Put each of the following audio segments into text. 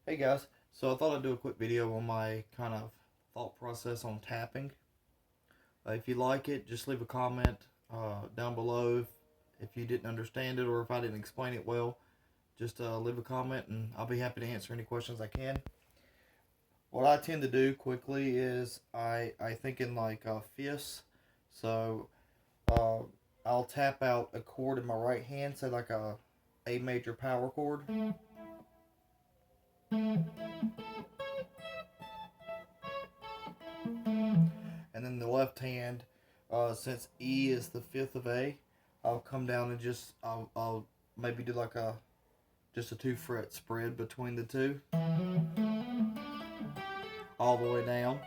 Hey guys, so I thought I'd do a quick video on my kind of thought process on tapping. If you like it, just leave a comment down below if you didn't understand it or if I didn't explain it well. Just leave a comment and I'll be happy to answer any questions I can. What I tend to do quickly is I think in like fifths. So uh, I'll tap out a chord in my right hand, say like A major power chord. And then the left hand, since E is the fifth of A, I'll come down and I'll maybe do like just a 2 fret spread between the two, all the way down,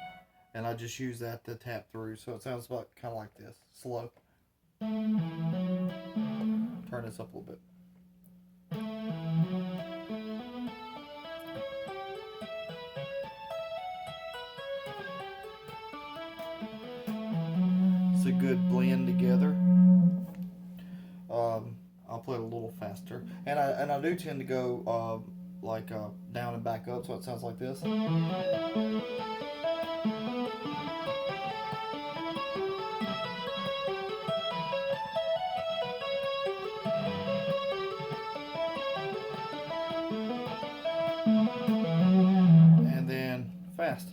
and I just use that to tap through. So it sounds like kind of like this, slow. Turn this up a little bit. It's a good blend together. I'll play it a little faster, and I do tend to go down and back up, so it sounds like this. And then fast.